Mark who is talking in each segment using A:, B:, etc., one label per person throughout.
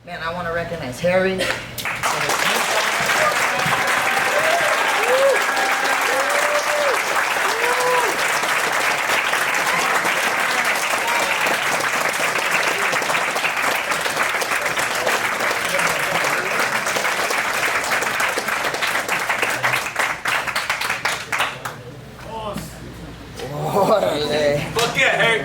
A: Man, I want to recognize Harry.
B: Fuck yeah, Harry.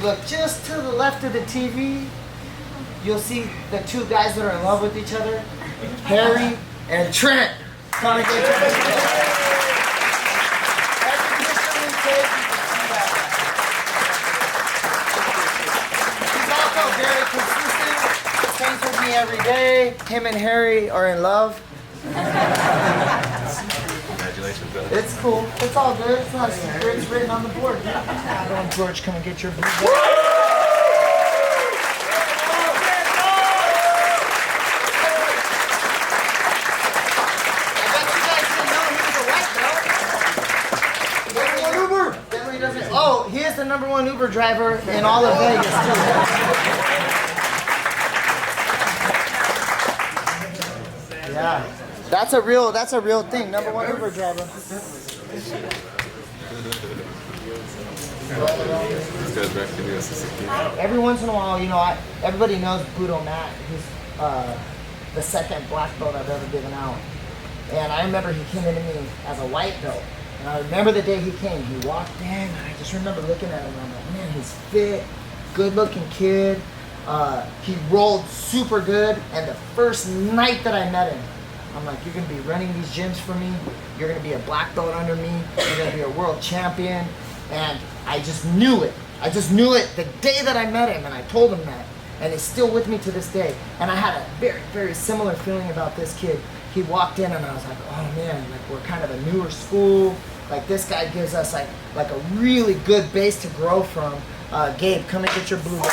A: Look, just to the left of the TV, you'll see the two guys that are in love with each other, Harry and Trent. Come and get you. Every picture we take, you can see that. He's also very consistent. Stays with me every day. Him and Harry are in love.
B: Congratulations, brother.
A: It's cool. It's all good. It's not a secret. It's written on the board. Go on, George. Come and get your blue ball. Oh, he is the #1 Uber driver in all of Vegas, too. Yeah. That's a real thing. #1 Uber driver. Every once in a while, you know, everybody knows Budo Matt. He's the second black belt I've ever given out. And I remember he came into me as a white belt. And I remember the day he came. He walked in, and I just remember looking at him. And I'm like, man, he's fit, good-looking kid. He rolled super good. And the first night that I met him, I'm like, you're going to be running these gyms for me. You're going to be a black belt under me. You're going to be a world champion. And I just knew it. I just knew it the day that I met him, and I told him that. And he's still with me to this day. And I had a very, very similar feeling about this kid. He walked in, and I was like, oh man, like we're kind of a newer school. Like this guy gives us like a really good base to grow from. Gabe, come and get your blue belt.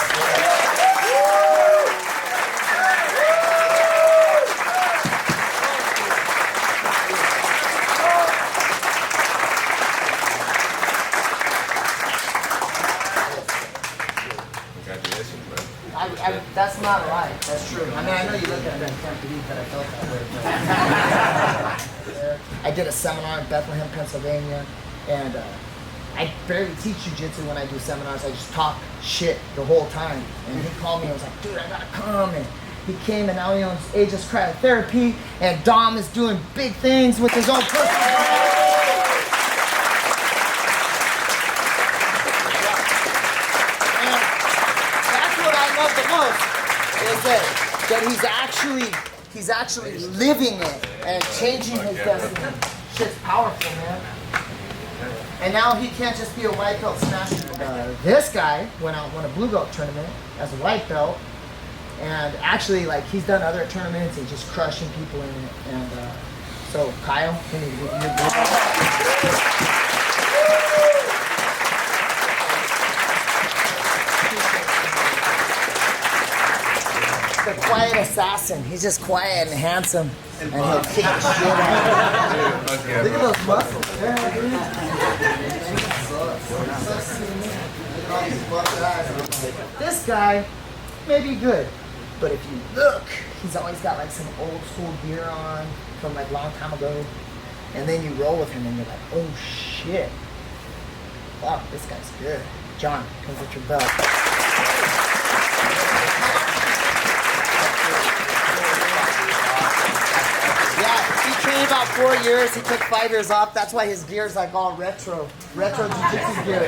B: Congratulations, bro.
A: That's not a lie. That's true. I mean, I know you look at it and can't believe that I felt that way. I did a seminar in Bethlehem, Pennsylvania, and I barely teach jiu-jitsu when I do seminars. I just talk shit the whole time. And he called me and was like, dude, I gotta come. And he came, and now he owns Aegis Cryotherapy, and Dom is doing big things with his own personal brand. Is that he's actually living it and changing his destiny. Shit's powerful, man. And now he can't just be a white belt smashing. This guy went out and won a blue belt tournament as a white belt, and actually, like, he's done other tournaments and just crushing people in it. And so, Kyle, can you give your blue belt? The quiet assassin. He's just quiet and handsome, and he'll kick the shit out of you. Look at those muscles. Yeah, dude. This guy may be good, but if you look, he's always got like some old school gear on from like long time ago, and then you roll with him, and you're like, oh shit, wow, this guy's good. John, come get your belt. Trained about 4 years. He took 5 years off. That's why his gear's like all retro jiu-jitsu gear.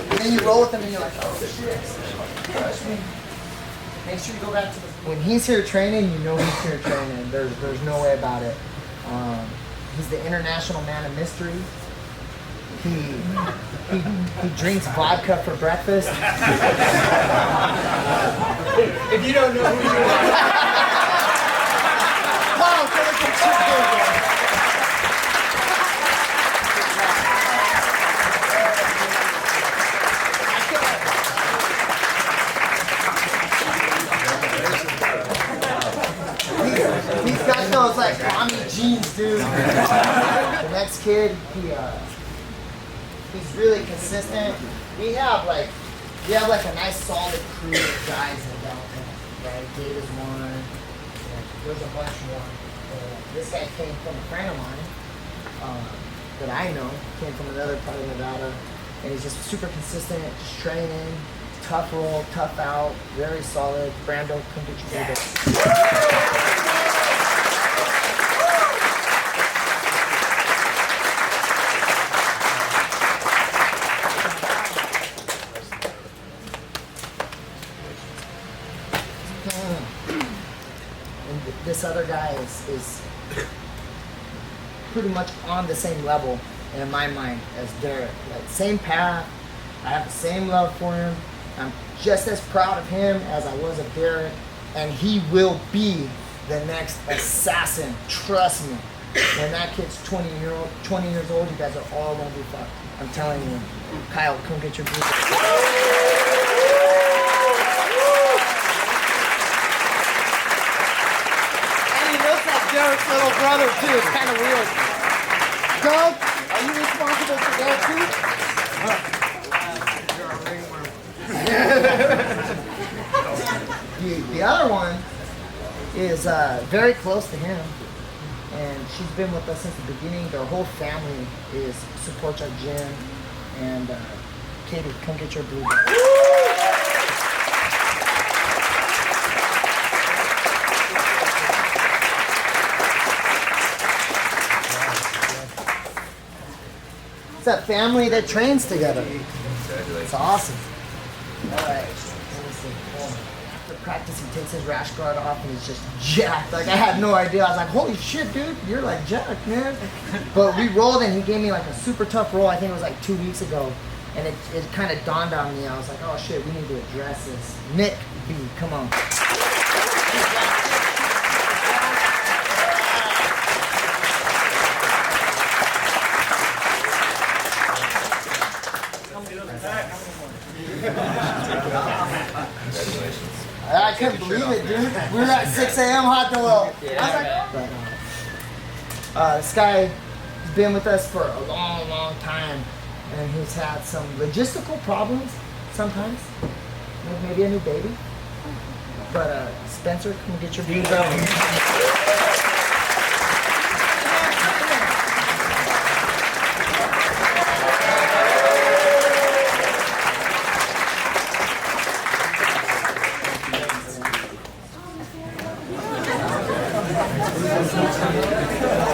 A: And then you roll with him and you're like, oh shit. Make sure you go back to the. When he's here training, you know he's here training. There's no way about it. He's the international man of mystery. He drinks vodka for breakfast. If you don't know who you are. He's got those like army jeans, dude. The next kid, He's really consistent. We have like a nice solid crew of guys in Delta. Right? Dave is one. There's a bunch more. This guy came from a friend of mine that I know. Came from another part of Nevada, and he's just super consistent, just training, tough roll, tough out, very solid. Brando, come get your blue belt. This other guy is pretty much on the same level in my mind as Derek. Like same path. I have the same love for him. I'm just as proud of him as I was of Derek, and he will be the next assassin. Trust me. When that kid's 20 years old, you guys are all gonna be fucked. I'm telling you. Kyle, come get your blue belt. Derek's little brother too. It's kind of weird. Doug, are you responsible for that too? The other one is very close to him, and she's been with us since the beginning. Their whole family supports our gym, and Katie, come get your blue belt. It's that family that trains together. It's awesome. All right. Let me see. After practice, he takes his rash guard off and he's just jacked. Like, I had no idea. I was like, holy shit, dude, you're like jacked, man. But we rolled and he gave me like a super tough roll. I think it was like 2 weeks ago. And it kind of dawned on me. I was like, oh shit, we need to address this. Nick B, come on. I couldn't believe it, dude. We were at 6 a.m. hot oil. I was like, oh. This guy's been with us for a long, long time, and he's had some logistical problems sometimes. Maybe a new baby. But Spencer, come get your blue belt.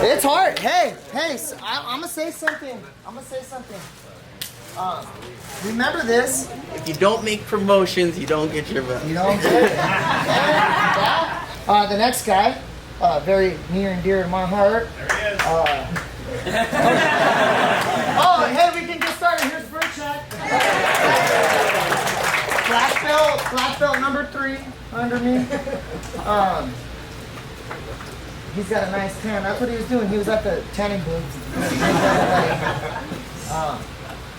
A: It's hard. Hey, I'm gonna say something. Remember this.
C: If you don't make promotions, you don't get your belt.
A: You don't get it. The next guy, very near and dear to my heart.
B: There he is.
A: Oh, hey, we can get started. Here's first check. Black belt number 3 under me. He's got a nice tan. That's what he was doing. He was at the tanning booth.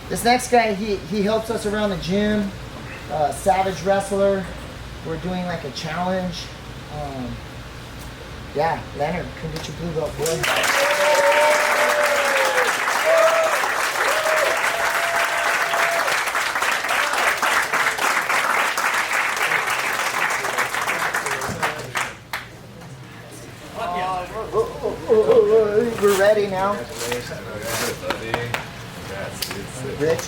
A: This next guy, he helps us around the gym. Savage wrestler. We're doing like a challenge. Yeah, Leonard, come get your blue belt, boy. We're ready now. Rich.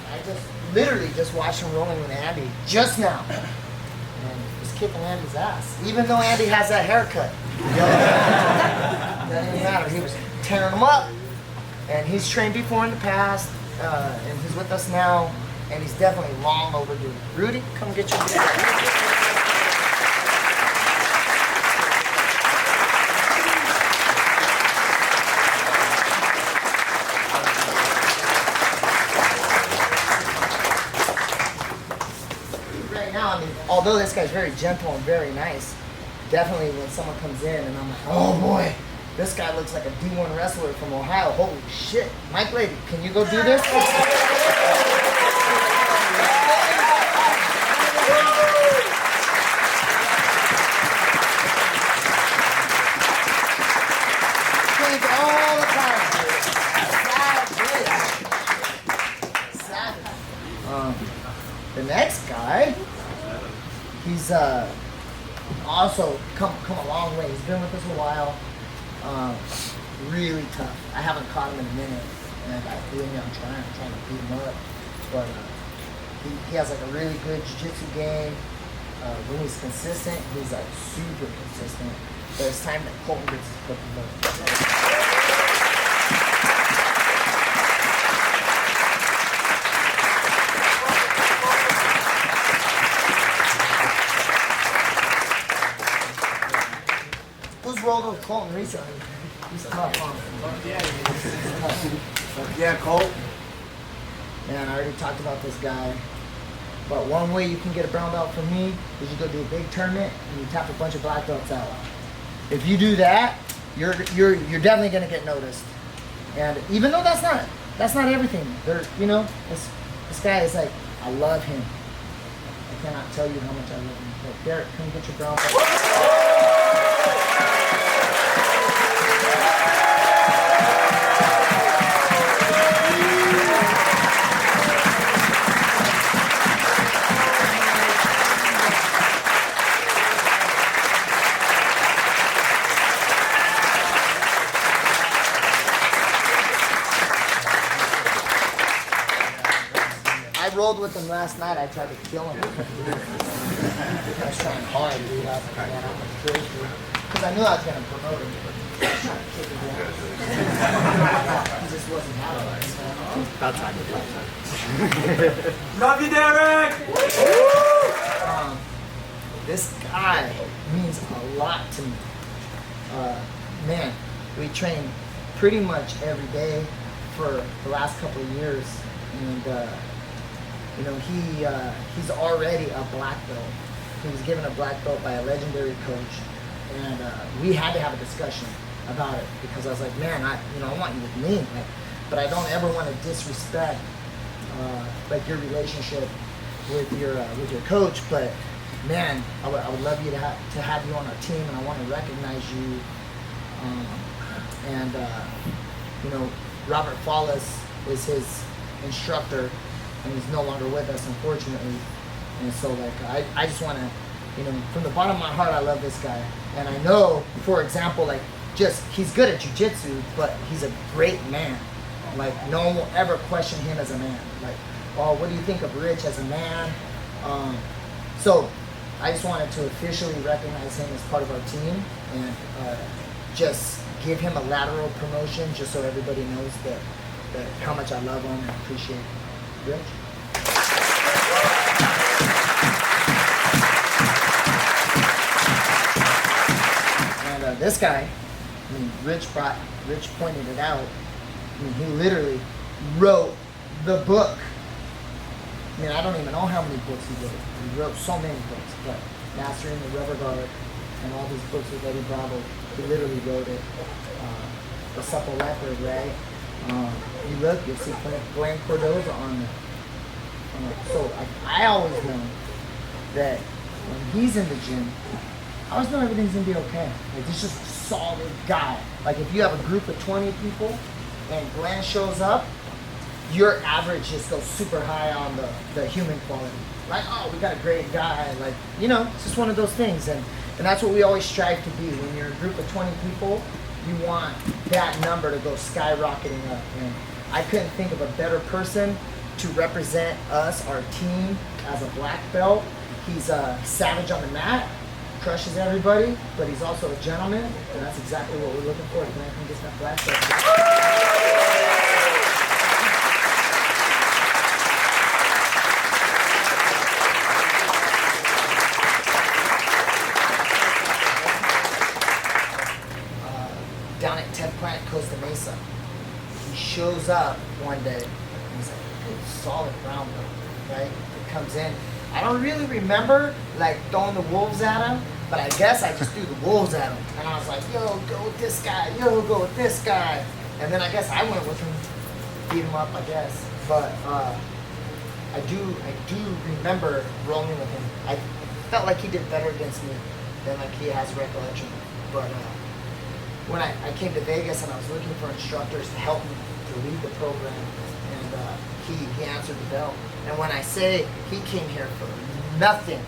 A: I literally just watched him rolling with Andy just now. And he's kicking Andy's ass. Even though Andy has that haircut. Doesn't even matter. He was tearing him up. And he's trained before in the past. And he's with us now. And he's definitely long overdue. Rudy, come get your although this guy's very gentle and very nice, definitely when someone comes in and I'm like, oh boy, this guy looks like a D1 wrestler from Ohio. Holy shit. Mike Lady, can you go do this? Change all the time, dude. The next guy, he's also come a long way. He's been with us a while. Really tough. I haven't caught him in a minute, and I'm trying to beat him up. But he has like a really good jiu-jitsu game. When he's consistent, he's like super consistent. But it's time that Colton gets his foot in the Who's rolled with Colton recently? He's tough, huh?
D: Yeah, Colt.
A: Man, I already talked about this guy. But one way you can get a brown belt from me is you go do a big tournament and you tap a bunch of black belts out. If you do that, you're definitely gonna get noticed. And even though that's not everything. This guy is like, I love him. I cannot tell you how much I love him. But Derek, come get your brown belt. I rolled with him last night. I tried to kill him. I was trying hard, dude. I was like, man, I'm gonna kill you. Because I knew I was gonna promote him. I was trying to kick him down. He just wasn't having it.
C: About time.
D: Love you, Derek!
A: This guy means a lot to me. Man, we train pretty much every day for the last couple of years. And he's already a black belt. He was given a black belt by a legendary coach, and we had to have a discussion about it because I was like, man, I want you with me, but I don't ever want to disrespect your relationship with your coach. But man, I would love you to have you on our team, and I want to recognize you. Robert Fallis is his instructor, and he's no longer with us, unfortunately. And so, I just want to, from the bottom of my heart, I love this guy. And I know, for example, he's good at jiu-jitsu, but he's a great man. No one will ever question him as a man. What do you think of Rich as a man? So, I just wanted to officially recognize him as part of our team and just give him a lateral promotion, just so everybody knows that how much I love him and appreciate him. Rich? And this guy, Rich pointed it out. He literally wrote the book. I don't even know how many books he wrote. He wrote so many books, but Mastering the Rubber Guard and all these books with Eddie Bravo, he literally wrote it. The Supple Leopard, right? You look, you'll see Glenn Cordova on there. So I always know that when he's in the gym, I always know everything's gonna be okay. He's just a solid guy. If you have a group of 20 people and Glenn shows up, your average just goes super high on the human quality. We got a great guy. It's just one of those things. And that's what we always strive to be. When you're a group of 20 people, you want that number to go skyrocketing up. And I couldn't think of a better person to represent us, our team, as a black belt. He's a savage on the mat, crushes everybody, but he's also a gentleman, and that's exactly what we're looking for. Can I come get that black belt? Down at Ted Plant, Costa Mesa. He shows up one day, and he's like, good, solid brown belt, right? He comes in. I don't really remember throwing the wolves at him, but I guess I just threw the wolves at him. And I was like, yo, go with this guy, yo, go with this guy. And then I guess I went with him, beat him up, I guess. But I do remember rolling with him. I felt like he did better against me than he has recollection. But when I came to Vegas and I was looking for instructors to help me to lead the program, and he answered the bell. And when I say he came here for nothing,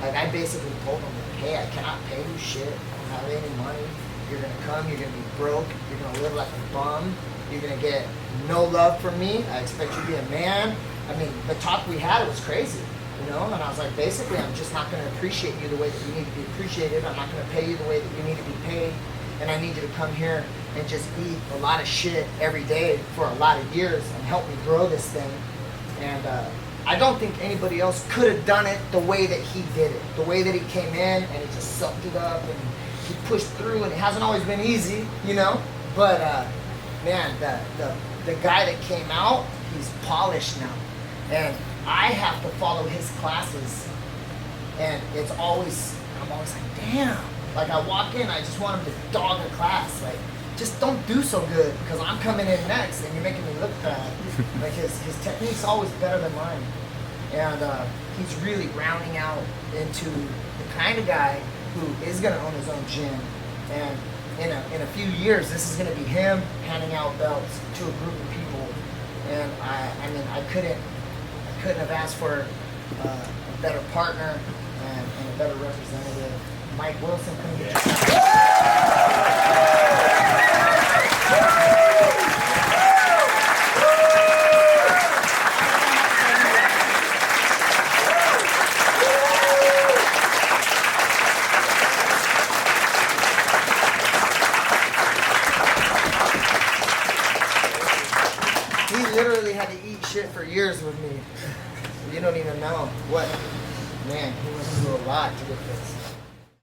A: like I basically told him, like, hey, I cannot pay you shit. I don't have any money. You're gonna come, you're gonna be broke, you're gonna live like a bum, you're gonna get no love from me. I expect you to be a man. I mean, the talk we had, it was crazy, you know? And I was like, basically, I'm just not gonna appreciate you the way that you need to be appreciated. I'm not gonna pay you the way that you need to be paid. And I need you to come here and just eat a lot of shit every day for a lot of years and help me grow this thing. And I don't think anybody else could have done it the way that he did it. The way that he came in and he just sucked it up and he pushed through, and it hasn't always been easy, you know? But man, the guy that came out, he's polished now. And I have to follow his classes. And I'm always like, damn. Like I walk in, I just want him to dog a class. Like, just don't do so good because I'm coming in next and you're making me look bad. Like his technique's always better than mine. And he's really rounding out into the kind of guy who is gonna own his own gym. And in a few years, this is gonna be him handing out belts to a group of people. And I mean, I couldn't have asked for a better partner and a better representative. Mike Wilson, come get He literally had to eat shit for years with me. You don't even know what. Man, he went through a lot to get this.